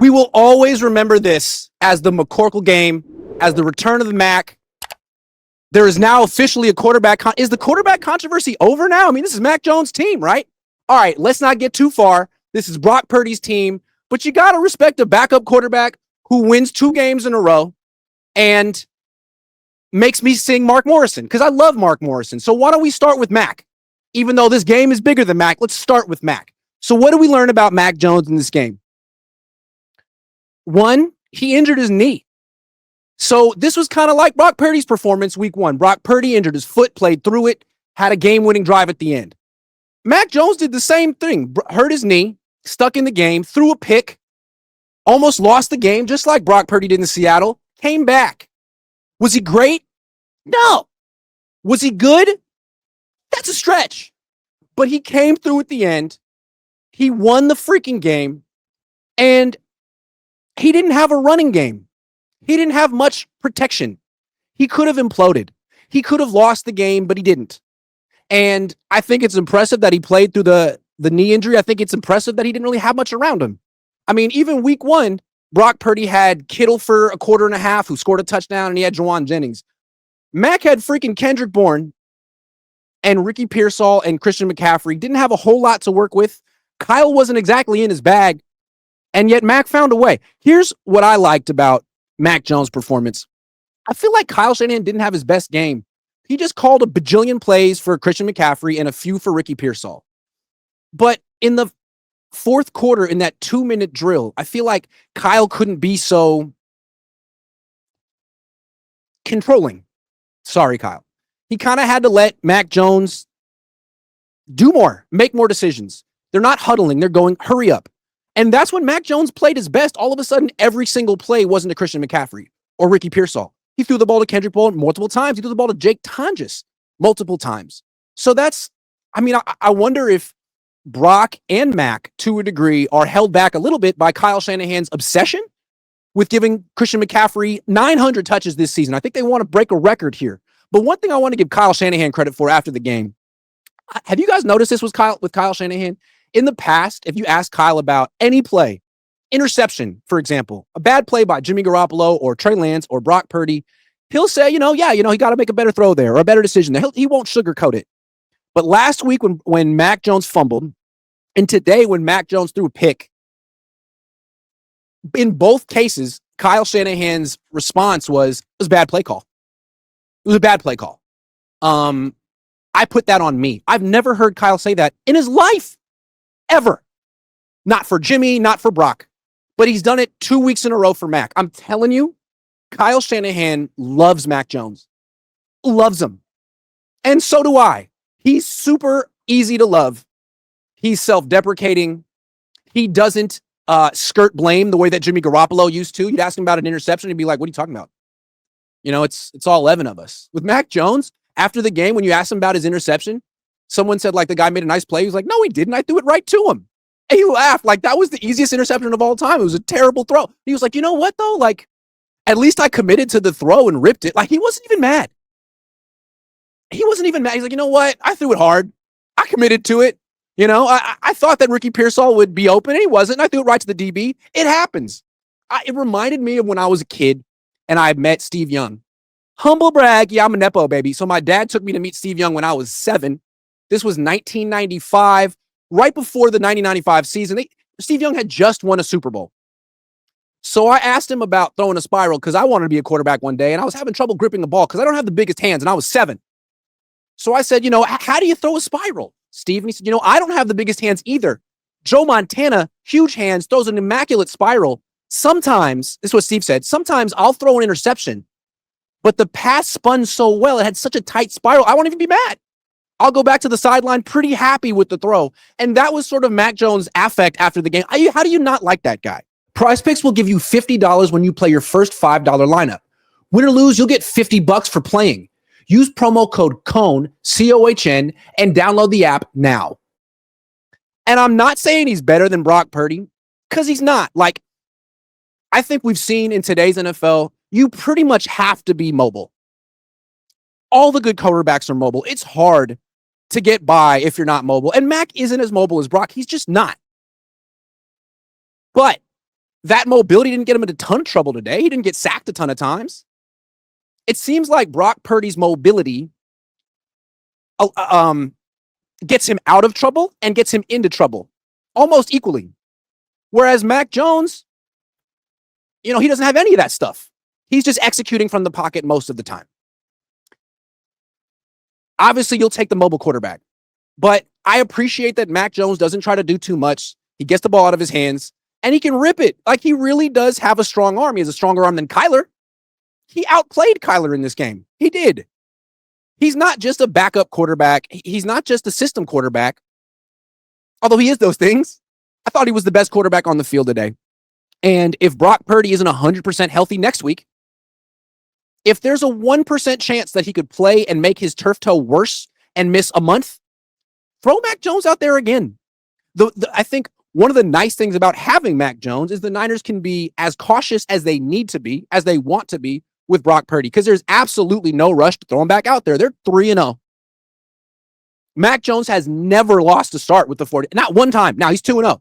We will always remember this as the McCorkle game, as the return of the Mac. There is now officially a quarterback. Is the quarterback controversy over now? I mean, this is Mac Jones' team, right? All right, let's not get too far. This is Brock Purdy's team, but you got to respect a backup quarterback who wins 2 games in a row and makes me sing Mark Morrison because I love Mark Morrison. So why don't we start with Mac? Even though this game is bigger than Mac, let's start with Mac. So what do we learn about Mac Jones in this game? 1, he injured his knee. So this was kind of like Brock Purdy's performance week 1. Brock Purdy injured his foot, played through it, had a game-winning drive at the end. Mac Jones did the same thing, hurt his knee, stuck in the game, threw a pick, almost lost the game, just like Brock Purdy did in Seattle, came back. Was he great? No. Was he good? That's a stretch. But he came through at the end. He won the freaking game, and he didn't have a running game. He didn't have much protection. He could have imploded. He could have lost the game, but he didn't. And I think it's impressive that he played through the knee injury. I think it's impressive that he didn't really have much around him. I mean, even week 1, Brock Purdy had Kittle for a quarter and a half who scored a touchdown, and he had Juwan Jennings. Mac had freaking Kendrick Bourne and Ricky Pearsall and Christian McCaffrey. Didn't have a whole lot to work with. Kyle wasn't exactly in his bag, and yet Mac found a way. Here's what I liked about Mac Jones' performance. I feel like Kyle Shanahan didn't have his best game. He just called a bajillion plays for Christian McCaffrey and a few for Ricky Pearsall. But in the fourth quarter, in that 2-minute drill, I feel like Kyle couldn't be so controlling. Sorry, Kyle. He kind of had to let Mac Jones do more, make more decisions. They're not huddling. They're going, hurry up. And that's when Mac Jones played his best. All of a sudden, every single play wasn't to Christian McCaffrey or Ricky Pearsall. He threw the ball to Kendrick Bourne multiple times. He threw the ball to Jake Tonjes multiple times. So I wonder if Brock and Mac, to a degree, are held back a little bit by Kyle Shanahan's obsession with giving Christian McCaffrey 900 touches this season. I think they want to break a record here. But one thing I want to give Kyle Shanahan credit for after the game, have you guys noticed this with Kyle Shanahan? In the past, if you ask Kyle about any play, interception, for example, a bad play by Jimmy Garoppolo or Trey Lance or Brock Purdy, he'll say, he got to make a better throw there or a better decision there. He won't sugarcoat it. But last week when Mac Jones fumbled, and today when Mac Jones threw a pick, in both cases, Kyle Shanahan's response was, it was a bad play call. It was a bad play call. I put that on me. I've never heard Kyle say that in his life, ever. Not for Jimmy, not for Brock. But he's done it 2 weeks in a row for Mac. I'm telling you, Kyle Shanahan loves Mac Jones. Loves him. And so do I. He's super easy to love. He's self-deprecating. He doesn't skirt blame the way that Jimmy Garoppolo used to. You'd ask him about an interception, he'd be like, what are you talking about? It's all 11 of us. With Mac Jones, after the game, when you asked him about his interception, someone said, the guy made a nice play. He was like, no, he didn't. I threw it right to him. And he laughed like that was the easiest interception of all time. It was a terrible throw. He was like, you know what, though? At least I committed to the throw and ripped it. He wasn't even mad. He's like, you know what? I threw it hard. I committed to it. I thought that Ricky Pearsall would be open, and he wasn't. I threw it right to the DB. It happens. It reminded me of when I was a kid, and I met Steve Young. Humble brag. Yeah, I'm a Nepo baby. So my dad took me to meet Steve Young when I was 7. This was 1995, right before the 1995 season. Steve Young had just won a Super Bowl. So I asked him about throwing a spiral because I wanted to be a quarterback one day, and I was having trouble gripping the ball because I don't have the biggest hands, and I was 7. So I said, how do you throw a spiral, Steve? And he said, I don't have the biggest hands either. Joe Montana, huge hands, throws an immaculate spiral. Sometimes, this is what Steve said, sometimes I'll throw an interception, but the pass spun so well, it had such a tight spiral, I won't even be mad. I'll go back to the sideline pretty happy with the throw. And that was sort of Mac Jones' affect after the game. How do you not like that guy? PrizePicks will give you $50 when you play your first $5 lineup. Win or lose, you'll get $50 for playing. Use promo code Cohn, C-O-H-N, and download the app now. And I'm not saying he's better than Brock Purdy, because he's not. I think we've seen in today's NFL, you pretty much have to be mobile. All the good quarterbacks are mobile. It's hard to get by if you're not mobile. And Mac isn't as mobile as Brock. He's just not. But That mobility didn't get him into a ton of trouble today. He didn't get sacked a ton of times. It seems like Brock Purdy's mobility gets him out of trouble and gets him into trouble almost equally. Whereas Mac Jones, he doesn't have any of that stuff. He's just executing from the pocket most of the time. Obviously, you'll take the mobile quarterback. But I appreciate that Mac Jones doesn't try to do too much. He gets the ball out of his hands, and he can rip it. Like, he really does have a strong arm. He has a stronger arm than Kyler. He outplayed Kyler in this game. He did. He's not just a backup quarterback. He's not just a system quarterback, although he is those things. I thought he was the best quarterback on the field today. And if Brock Purdy isn't 100% healthy next week, if there's a 1% chance that he could play and make his turf toe worse and miss a month, throw Mac Jones out there again. I think one of the nice things about having Mac Jones is the Niners can be as cautious as they need to be, as they want to be with Brock Purdy, because there's absolutely no rush to throw him back out there. They're 3-0. Mac Jones has never lost a start with the 40. Not one time. Now he's 2-0.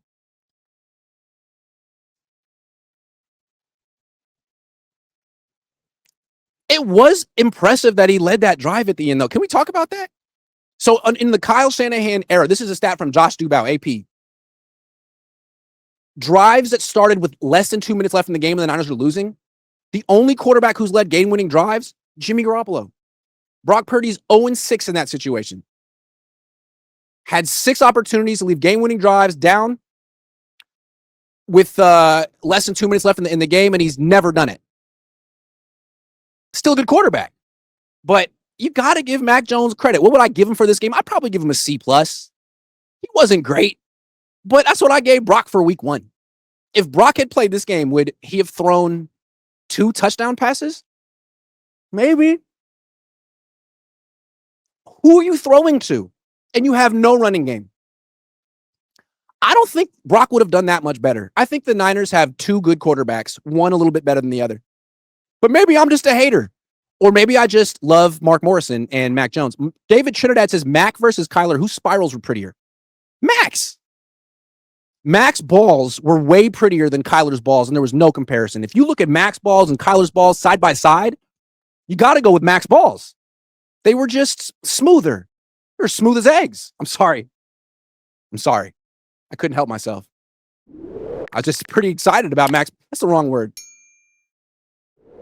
It was impressive that he led that drive at the end, though. Can we talk about that? So in the Kyle Shanahan era, this is a stat from Josh Dubow, AP. Drives that started with less than 2 minutes left in the game and the Niners were losing. The only quarterback who's led game-winning drives, Jimmy Garoppolo. Brock Purdy's 0-6 in that situation. Had 6 opportunities to leave game-winning drives down with less than 2 minutes left in the game, and he's never done it. Still a good quarterback. But you got to give Mac Jones credit. What would I give him for this game? I'd probably give him a C+. He wasn't great, but that's what I gave Brock for week 1. If Brock had played this game, would he have thrown 2 touchdown passes? Maybe. Who are you throwing to? And you have no running game. I don't think Brock would have done that much better. I think the Niners have 2 good quarterbacks, one a little bit better than the other. But maybe I'm just a hater. Or maybe I just love Mark Morrison and Mac Jones. David Trinidad says, Mac versus Kyler, whose spirals were prettier? Mac's. Mac's balls were way prettier than Kyler's balls, and there was no comparison. If you look at Mac's balls and Kyler's balls side by side, you got to go with Mac's balls. They were just smoother. They're smooth as eggs. I'm sorry. I couldn't help myself. I was just pretty excited about Mac's. That's the wrong word.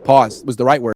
Pause was the right word.